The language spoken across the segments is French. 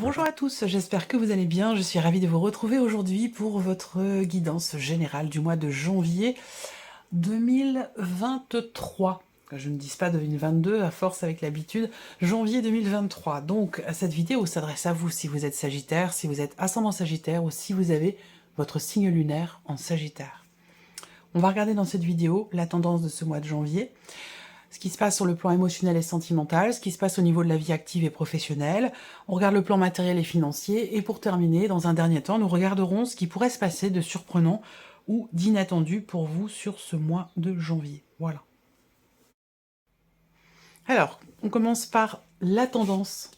Bonjour à tous, j'espère que vous allez bien. Je suis ravie de vous retrouver aujourd'hui pour votre guidance générale du mois de janvier 2023. Que je ne dise pas 2022 à force avec l'habitude, janvier 2023. Donc cette vidéo s'adresse à vous si vous êtes Sagittaire, si vous êtes ascendant Sagittaire ou si vous avez votre signe lunaire en Sagittaire. On va regarder dans cette vidéo la tendance de ce mois de janvier, ce qui se passe sur le plan émotionnel et sentimental, ce qui se passe au niveau de la vie active et professionnelle. On regarde le plan matériel et financier. Et pour terminer, dans un dernier temps, nous regarderons ce qui pourrait se passer de surprenant ou d'inattendu pour vous sur ce mois de janvier. Voilà. Alors, on commence par la tendance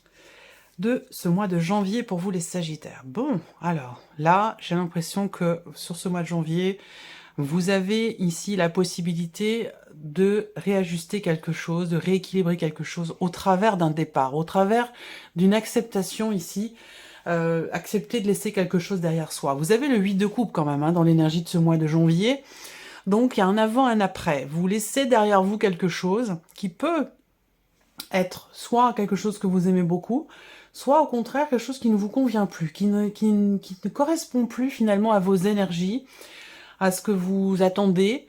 de ce mois de janvier pour vous les Sagittaires. Bon, alors là, j'ai l'impression que sur ce mois de janvier, vous avez ici la possibilité de réajuster quelque chose, de rééquilibrer quelque chose au travers d'un départ, au travers d'une acceptation ici, accepter de laisser quelque chose derrière soi. Vous avez le 8 de coupe quand même dans l'énergie de ce mois de janvier, donc il y a un avant, un après. Vous laissez derrière vous quelque chose qui peut être soit quelque chose que vous aimez beaucoup, soit au contraire quelque chose qui ne vous convient plus, qui ne correspond plus finalement à vos énergies, à ce que vous attendez.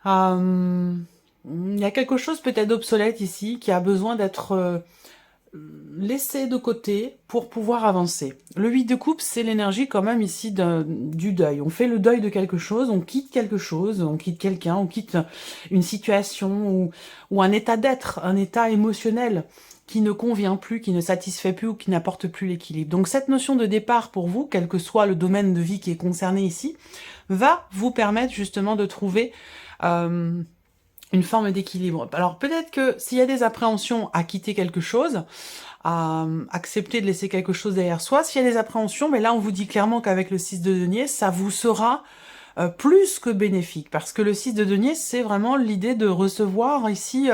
Il y a quelque chose peut-être d'obsolète ici qui a besoin d'être laissé de côté pour pouvoir avancer. Le 8 de coupe, c'est l'énergie quand même ici du deuil. On fait le deuil de quelque chose, on quitte quelque chose, on quitte quelqu'un, on quitte une situation ou un état d'être, un état émotionnel qui ne convient plus, qui ne satisfait plus ou qui n'apporte plus l'équilibre. Donc cette notion de départ pour vous, quel que soit le domaine de vie qui est concerné ici, va vous permettre justement de trouver une forme d'équilibre. Alors peut-être que s'il y a des appréhensions à quitter quelque chose, à accepter de laisser quelque chose derrière soi, s'il y a des appréhensions, mais là on vous dit clairement qu'avec le 6 de denier, ça vous sera plus que bénéfique, parce que le 6 de denier, c'est vraiment l'idée de recevoir ici...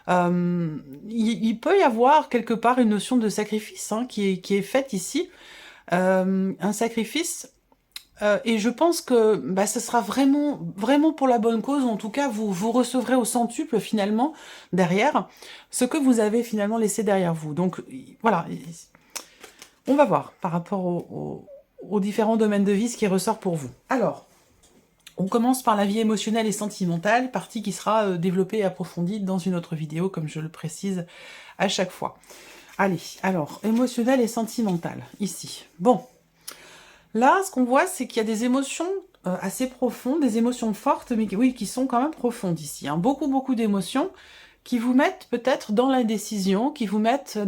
il peut y avoir quelque part une notion de sacrifice qui est faite ici, un sacrifice, et je pense que ce sera vraiment pour la bonne cause. En tout cas, vous recevrez au centuple finalement derrière ce que vous avez finalement laissé derrière vous. Donc voilà, on va voir par rapport aux différents domaines de vie ce qui ressort pour vous. Alors, on commence par la vie émotionnelle et sentimentale, partie qui sera développée et approfondie dans une autre vidéo, comme je le précise à chaque fois. Allez, alors, émotionnelle et sentimentale, ici. Bon, là, ce qu'on voit, c'est qu'il y a des émotions assez profondes, des émotions fortes, mais oui, qui sont quand même profondes ici. Beaucoup d'émotions qui vous mettent peut-être dans l'indécision, qui vous mettent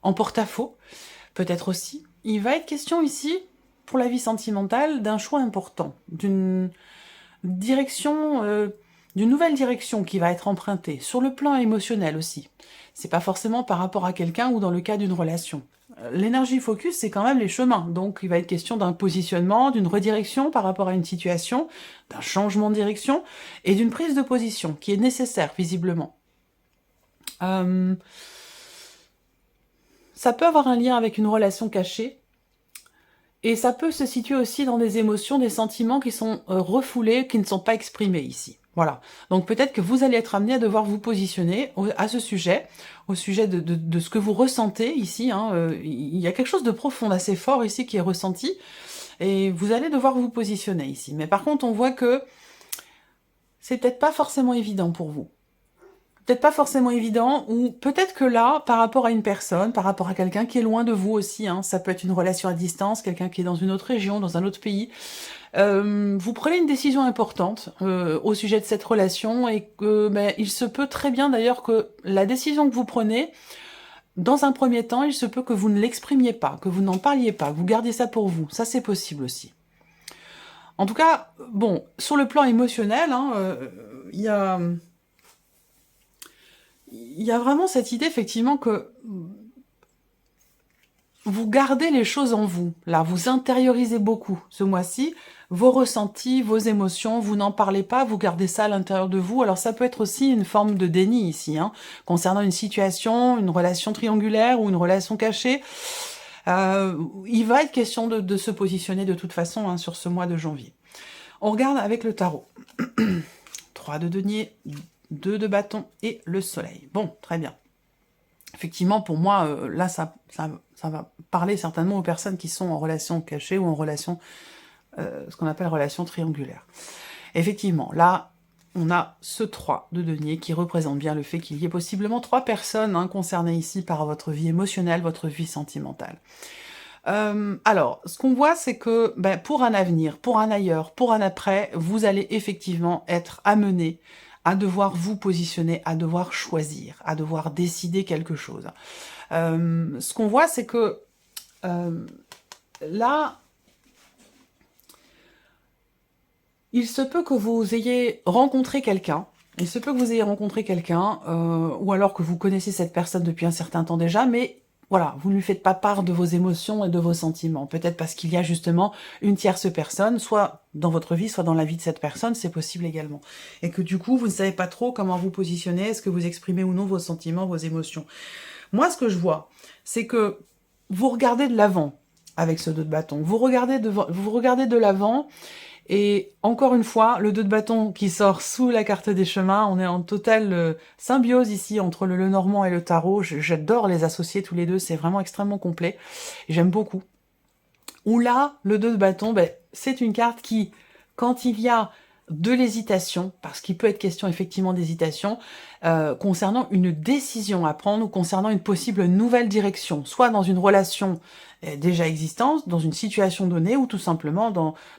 en porte-à-faux, peut-être aussi. Il va être question ici, pour la vie sentimentale, d'un choix important, d'une direction, d'une nouvelle direction qui va être empruntée, sur le plan émotionnel aussi. C'est pas forcément par rapport à quelqu'un ou dans le cas d'une relation. L'énergie focus, c'est quand même les chemins, donc il va être question d'un positionnement, d'une redirection par rapport à une situation, d'un changement de direction, et d'une prise de position, qui est nécessaire, visiblement. Ça peut avoir un lien avec une relation cachée, et ça peut se situer aussi dans des émotions, des sentiments qui sont refoulés, qui ne sont pas exprimés ici. Voilà. Donc peut-être que vous allez être amené à devoir vous positionner à ce sujet, au sujet de ce que vous ressentez ici. Il y a quelque chose de profond, assez fort ici qui est ressenti, et vous allez devoir vous positionner ici. Mais par contre, on voit que c'est peut-être pas forcément évident pour vous. Peut-être pas forcément évident, ou peut-être que là, par rapport à une personne, par rapport à quelqu'un qui est loin de vous aussi, ça peut être une relation à distance, quelqu'un qui est dans une autre région, dans un autre pays, vous prenez une décision importante au sujet de cette relation, et que il se peut très bien d'ailleurs que la décision que vous prenez, dans un premier temps, il se peut que vous ne l'exprimiez pas, que vous n'en parliez pas, que vous gardiez ça pour vous. Ça, c'est possible aussi. En tout cas, bon, sur le plan émotionnel, il y a vraiment cette idée, effectivement, que vous gardez les choses en vous. Là, vous intériorisez beaucoup ce mois-ci, vos ressentis, vos émotions, vous n'en parlez pas, vous gardez ça à l'intérieur de vous. Alors ça peut être aussi une forme de déni ici, concernant une situation, une relation triangulaire ou une relation cachée. Il va être question de se positionner de toute façon hein, sur ce mois de janvier. On regarde avec le tarot. 3 de denier, 2 de bâton et le soleil. Bon, très bien. Effectivement, pour moi, là, ça va parler certainement aux personnes qui sont en relation cachée ou en relation, ce qu'on appelle relation triangulaire. Effectivement, là, on a ce 3 de denier qui représente bien le fait qu'il y ait possiblement 3 personnes hein, concernées ici par votre vie émotionnelle, votre vie sentimentale. Alors, ce qu'on voit, c'est que pour un avenir, pour un ailleurs, pour un après, vous allez effectivement être amené à devoir vous positionner, à devoir choisir, à devoir décider quelque chose. Ce qu'on voit, c'est que là, il se peut que vous ayez rencontré quelqu'un, ou alors que vous connaissez cette personne depuis un certain temps déjà, mais voilà, vous ne lui faites pas part de vos émotions et de vos sentiments. Peut-être parce qu'il y a justement une tierce personne, soit dans votre vie, soit dans la vie de cette personne, c'est possible également. Et que du coup, vous ne savez pas trop comment vous positionner, est-ce que vous exprimez ou non vos sentiments, vos émotions. Moi, ce que je vois, c'est que vous regardez de l'avant avec ce 2 de bâton. Vous regardez de l'avant. Et encore une fois, le 2 de bâton qui sort sous la carte des chemins, on est en totale symbiose ici entre le Lenormand et le tarot. J'adore les associer tous les deux, c'est vraiment extrêmement complet. J'aime beaucoup. Où là, le 2 de bâton, c'est une carte qui, quand il y a de l'hésitation, parce qu'il peut être question effectivement d'hésitation, concernant une décision à prendre ou concernant une possible nouvelle direction, soit dans une relation déjà existante, dans une situation donnée, ou tout simplement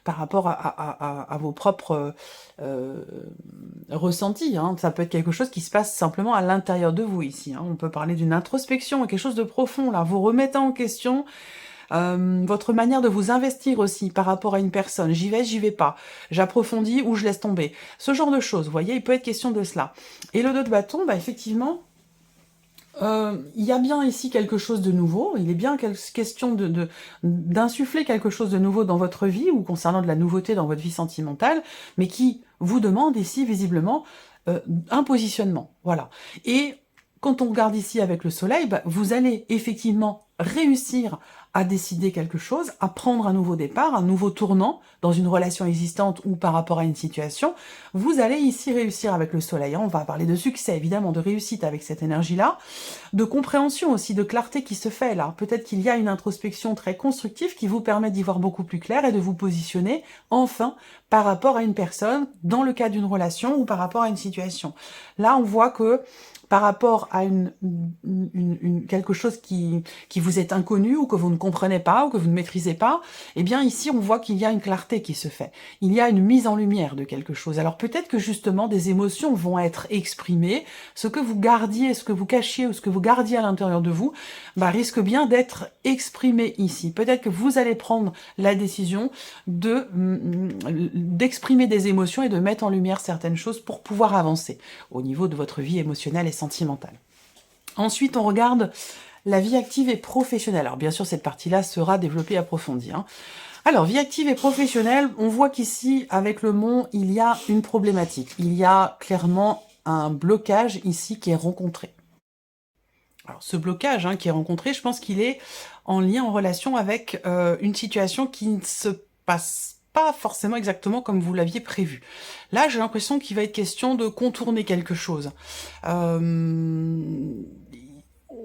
par rapport à vos propres ressentis. Hein. Ça peut être quelque chose qui se passe simplement à l'intérieur de vous ici. Hein. On peut parler d'une introspection, quelque chose de profond, là. Vous remettez en question votre manière de vous investir aussi par rapport à une personne. J'y vais pas. J'approfondis ou je laisse tomber. Ce genre de choses, vous voyez, il peut être question de cela. Et le 2 de bâton, effectivement, il y a bien ici quelque chose de nouveau. Il est bien question d'insuffler quelque chose de nouveau dans votre vie ou concernant de la nouveauté dans votre vie sentimentale, mais qui vous demande ici, visiblement, un positionnement. Voilà. Et quand on regarde ici avec le soleil, vous allez effectivement réussir à décider quelque chose, à prendre un nouveau départ, un nouveau tournant dans une relation existante ou par rapport à une situation. Vous allez ici réussir avec le soleil. On va parler de succès, évidemment, de réussite avec cette énergie-là, de compréhension aussi, de clarté qui se fait là. Peut-être qu'il y a une introspection très constructive qui vous permet d'y voir beaucoup plus clair et de vous positionner, enfin, par rapport à une personne, dans le cas d'une relation ou par rapport à une situation. Là, on voit que par rapport à quelque chose qui vous est inconnu ou que vous ne comprenez pas ou que vous ne maîtrisez pas, eh bien ici on voit qu'il y a une clarté qui se fait. Il y a une mise en lumière de quelque chose. Alors peut-être que justement des émotions vont être exprimées, ce que vous gardiez, ce que vous cachiez ou ce que vous gardiez à l'intérieur de vous, risque bien d'être exprimé ici. Peut-être que vous allez prendre la décision d'exprimer des émotions et de mettre en lumière certaines choses pour pouvoir avancer au niveau de votre vie émotionnelle et sentimentale. Ensuite, on regarde la vie active et professionnelle. Alors bien sûr, cette partie-là sera développée et approfondie. Hein. Alors, vie active et professionnelle, on voit qu'ici, avec le mont, il y a une problématique. Il y a clairement un blocage ici qui est rencontré. Alors, ce blocage qui est rencontré, je pense qu'il est en lien, en relation avec une situation qui ne se passe pas forcément exactement comme vous l'aviez prévu. Là, j'ai l'impression qu'il va être question de contourner quelque chose.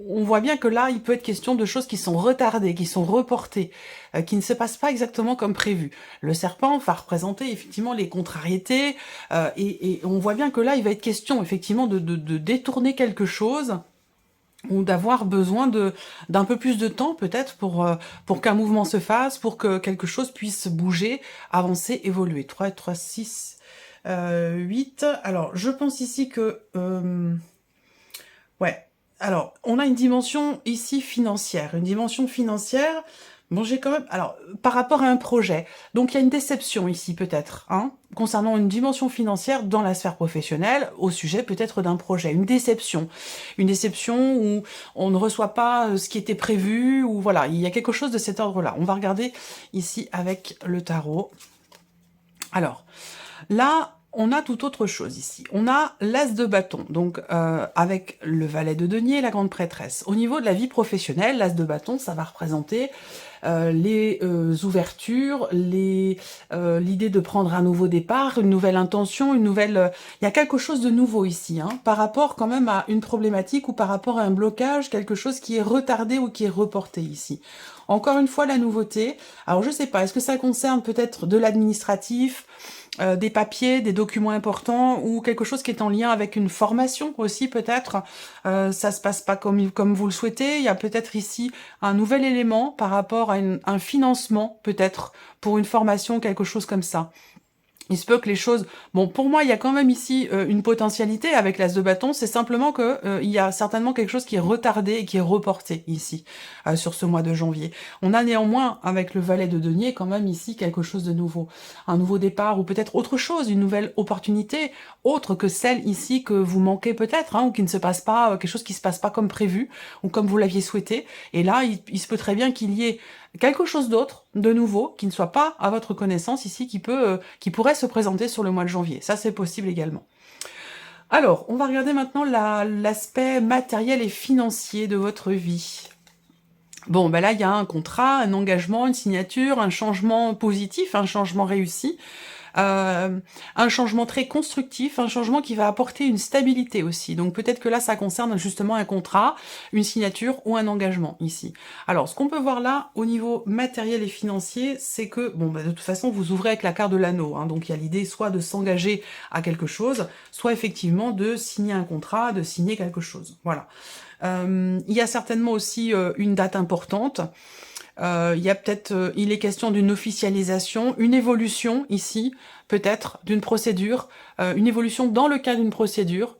On voit bien que là, il peut être question de choses qui sont retardées, qui sont reportées, qui ne se passent pas exactement comme prévu. Le serpent va représenter effectivement les contrariétés, et on voit bien que là, il va être question effectivement de détourner quelque chose, ou d'avoir besoin d'un peu plus de temps peut-être pour qu'un mouvement se fasse, pour que quelque chose puisse bouger, avancer, évoluer. 3, 3, 6, 8. Alors, je pense ici que... ouais. Alors, on a une dimension ici financière. Une dimension financière... Bon, j'ai quand même... Alors, par rapport à un projet, donc il y a une déception ici, peut-être, concernant une dimension financière dans la sphère professionnelle, au sujet peut-être d'un projet. Une déception où on ne reçoit pas ce qui était prévu, ou voilà, il y a quelque chose de cet ordre-là. On va regarder ici avec le tarot. Alors, là, on a tout autre chose ici. On a l'as de bâton, donc avec le valet de denier, la grande prêtresse. Au niveau de la vie professionnelle, l'as de bâton, ça va représenter les ouvertures, l'idée de prendre un nouveau départ, une nouvelle intention, une nouvelle... il y a quelque chose de nouveau ici, hein, par rapport quand même à une problématique ou par rapport à un blocage, quelque chose qui est retardé ou qui est reporté ici. Encore une fois, la nouveauté. Alors, je sais pas, est-ce que ça concerne peut-être de l'administratif, des papiers, des documents importants ou quelque chose qui est en lien avec une formation aussi peut-être. Ça se passe pas comme vous le souhaitez. Il y a peut-être ici un nouvel élément par rapport à un financement peut-être pour une formation, quelque chose comme ça. Il se peut que les choses... Bon, pour moi, il y a quand même ici une potentialité avec l'as de bâton, c'est simplement que il y a certainement quelque chose qui est retardé et qui est reporté ici, sur ce mois de janvier. On a néanmoins, avec le valet de denier, quand même ici quelque chose de nouveau. Un nouveau départ ou peut-être autre chose, une nouvelle opportunité, autre que celle ici que vous manquez peut-être, hein, ou qui ne se passe pas, quelque chose qui se passe pas comme prévu, ou comme vous l'aviez souhaité. Et là, il se peut très bien qu'il y ait quelque chose d'autre, de nouveau, qui ne soit pas à votre connaissance ici, qui pourrait se présenter sur le mois de janvier. Ça, c'est possible également. Alors, on va regarder maintenant l'aspect matériel et financier de votre vie. Bon, ben là, il y a un contrat, un engagement, une signature, un changement positif, un changement réussi. Un changement très constructif, un changement qui va apporter une stabilité aussi. Donc peut-être que là, ça concerne justement un contrat, une signature ou un engagement ici. Alors, ce qu'on peut voir là, au niveau matériel et financier, c'est que, bon, bah, de toute façon, vous ouvrez avec la carte de l'anneau. Hein, donc il y a l'idée soit de s'engager à quelque chose, soit effectivement de signer un contrat, de signer quelque chose. Voilà. Il y a certainement aussi une date importante. Il y a peut-être, il est question d'une officialisation, une évolution ici, peut-être, d'une procédure, une évolution dans le cadre d'une procédure,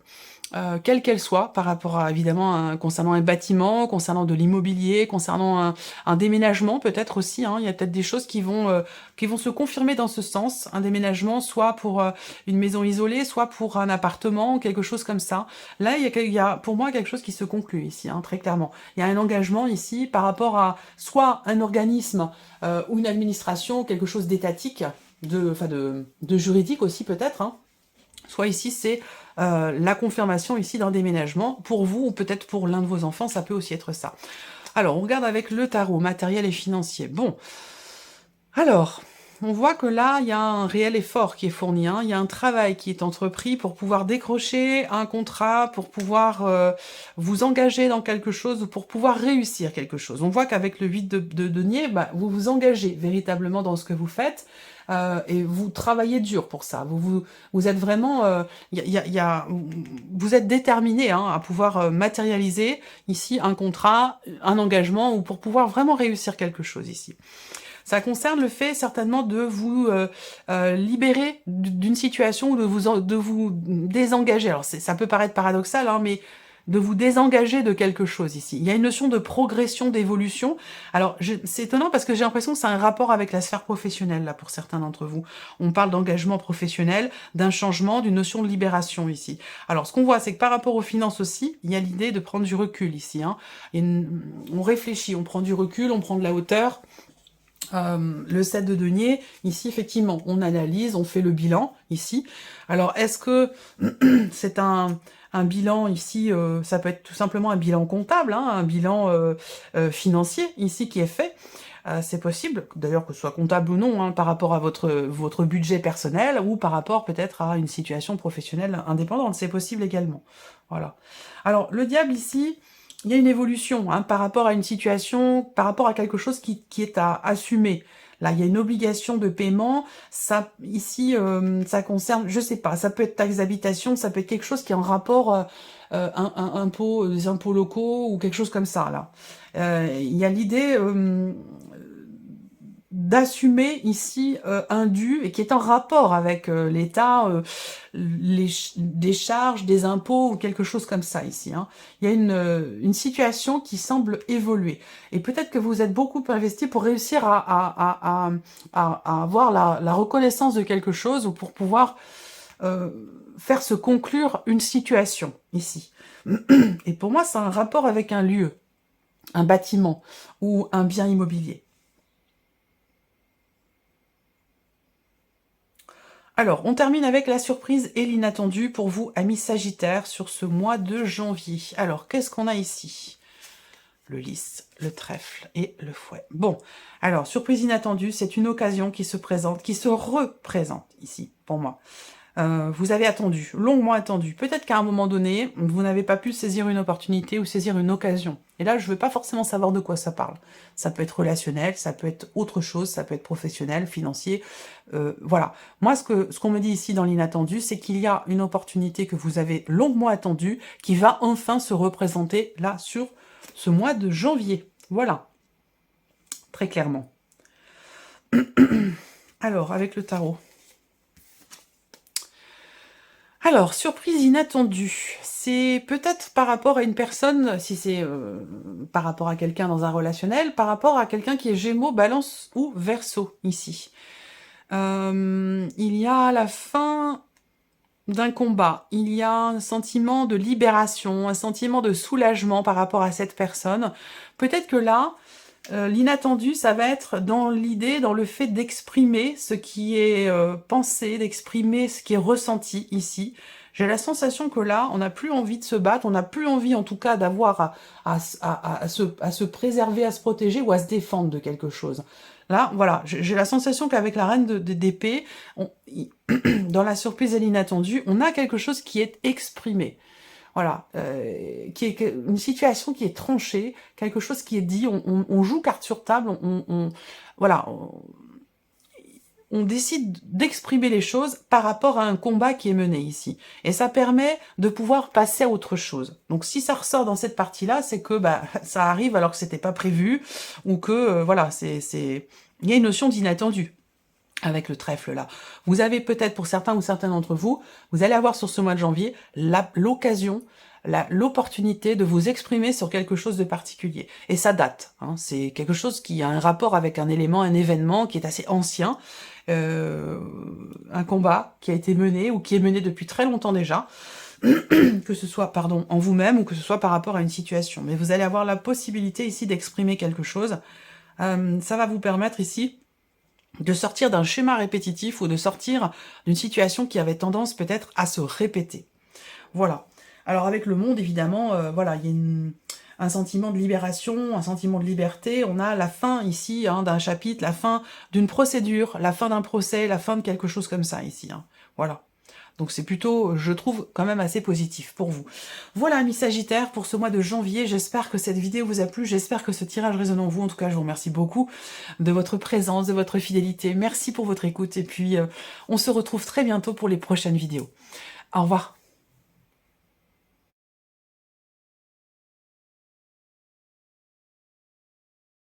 quelle qu'elle soit, par rapport à, évidemment, concernant un bâtiment, concernant de l'immobilier, concernant un déménagement, peut-être aussi, hein, il y a peut-être des choses qui vont se confirmer dans ce sens, un déménagement, soit pour une maison isolée, soit pour un appartement, quelque chose comme ça. Là, il y a pour moi quelque chose qui se conclut ici, hein, très clairement. Il y a un engagement ici par rapport à soit un organisme ou une administration, quelque chose d'étatique, de juridique aussi peut-être, hein. Soit ici, c'est la confirmation ici d'un déménagement, pour vous ou peut-être pour l'un de vos enfants, ça peut aussi être ça. Alors, on regarde avec le tarot, matériel et financier. Bon, alors, on voit que là, il y a un réel effort qui est fourni, hein. Il y a un travail qui est entrepris pour pouvoir décrocher un contrat, pour pouvoir vous engager dans quelque chose, ou pour pouvoir réussir quelque chose. On voit qu'avec le 8 de denier, bah, vous vous engagez véritablement dans ce que vous faites, et vous travaillez dur pour ça. Vous êtes vraiment... vous êtes déterminé, hein, à pouvoir matérialiser ici un contrat, un engagement, ou pour pouvoir vraiment réussir quelque chose ici. Ça concerne le fait certainement de vous libérer d'une situation ou de vous désengager. Alors ça peut paraître paradoxal, hein, mais de vous désengager de quelque chose ici. Il y a une notion de progression, d'évolution. Alors c'est étonnant parce que j'ai l'impression que c'est un rapport avec la sphère professionnelle là pour certains d'entre vous. On parle d'engagement professionnel, d'un changement, d'une notion de libération ici. Alors ce qu'on voit, c'est que par rapport aux finances aussi, il y a l'idée de prendre du recul ici, hein. On réfléchit, on prend du recul, on prend de la hauteur. Le 7 de denier, ici, effectivement, on analyse, on fait le bilan, ici. Alors, est-ce que c'est un bilan, ici, ça peut être tout simplement un bilan comptable, hein, un bilan financier, ici, qui est fait. C'est possible, d'ailleurs, que ce soit comptable ou non, hein, par rapport à votre budget personnel, ou par rapport peut-être à une situation professionnelle indépendante. C'est possible également. Voilà. Alors, le diable, ici... il y a une évolution, hein, par rapport à une situation, par rapport à quelque chose qui est à assumer. Là, il y a une obligation de paiement. Ça, ici, ça concerne, je sais pas, ça peut être taxe d'habitation, ça peut être quelque chose qui est en rapport impôts, des impôts locaux ou quelque chose comme ça. Là, il y a l'idée d'assumer ici un dû et qui est en rapport avec l'État, des charges, des impôts ou quelque chose comme ça ici, hein. Il y a une situation qui semble évoluer. Et peut-être que vous êtes beaucoup investi pour réussir à avoir la reconnaissance de quelque chose ou pour pouvoir faire se conclure une situation ici. Et pour moi, c'est un rapport avec un lieu, un bâtiment ou un bien immobilier. Alors, on termine avec la surprise et l'inattendu pour vous, amis Sagittaires, sur ce mois de janvier. Alors, qu'est-ce qu'on a ici? Le lys, le trèfle et le fouet. Bon, alors, surprise inattendue, c'est une occasion qui se présente, qui se représente ici, pour moi. Vous avez attendu, longuement attendu. Peut-être qu'à un moment donné, vous n'avez pas pu saisir une opportunité ou saisir une occasion. Et là, je ne veux pas forcément savoir de quoi ça parle. Ça peut être relationnel, ça peut être autre chose, ça peut être professionnel, financier. Voilà. Moi, ce qu'on me dit ici dans l'inattendu, c'est qu'il y a une opportunité que vous avez longuement attendue qui va enfin se représenter là sur ce mois de janvier. Voilà. Très clairement. Alors, avec le tarot. Alors, surprise inattendue, c'est peut-être par rapport à une personne, si c'est par rapport à quelqu'un dans un relationnel, par rapport à quelqu'un qui est Gémeaux, Balance ou Verseau, ici. Il y a la fin d'un combat, il y a un sentiment de libération, un sentiment de soulagement par rapport à cette personne. Peut-être que là, l'inattendu, ça va être dans l'idée, dans le fait d'exprimer ce qui est pensé, d'exprimer ce qui est ressenti ici. J'ai la sensation que là, on n'a plus envie de se battre, on n'a plus envie en tout cas d'avoir à se préserver, à se protéger ou à se défendre de quelque chose. Là, voilà, j'ai la sensation qu'avec la reine d'épée, dans la surprise et l'inattendu, on a quelque chose qui est exprimé. Voilà, qui est une situation qui est tranchée, quelque chose qui est dit, on joue carte sur table, voilà, on décide d'exprimer les choses par rapport à un combat qui est mené ici. Et ça permet de pouvoir passer à autre chose. Donc si ça ressort dans cette partie-là, c'est que bah, ça arrive alors que c'était pas prévu, ou que, voilà, il y a une notion d'inattendu avec le trèfle là. Vous avez peut-être, pour certains ou certains d'entre vous, vous allez avoir sur ce mois de janvier l'occasion, l'opportunité de vous exprimer sur quelque chose de particulier. Et ça date, hein, c'est quelque chose qui a un rapport avec un élément, un événement qui est assez ancien, un combat qui a été mené ou qui est mené depuis très longtemps déjà, que ce soit, pardon, en vous-même ou que ce soit par rapport à une situation. Mais vous allez avoir la possibilité ici d'exprimer quelque chose. Ça va vous permettre ici de sortir d'un schéma répétitif ou de sortir d'une situation qui avait tendance peut-être à se répéter. Voilà. Alors avec le monde, évidemment, voilà, il y a un sentiment de libération, un sentiment de liberté. On a la fin ici hein, d'un chapitre, la fin d'une procédure, la fin d'un procès, la fin de quelque chose comme ça ici. Hein. Voilà. Donc c'est plutôt, je trouve, quand même assez positif pour vous. Voilà, amis Sagittaires, pour ce mois de janvier. J'espère que cette vidéo vous a plu. J'espère que ce tirage résonne en vous. En tout cas, je vous remercie beaucoup de votre présence, de votre fidélité. Merci pour votre écoute. Et puis, on se retrouve très bientôt pour les prochaines vidéos. Au revoir.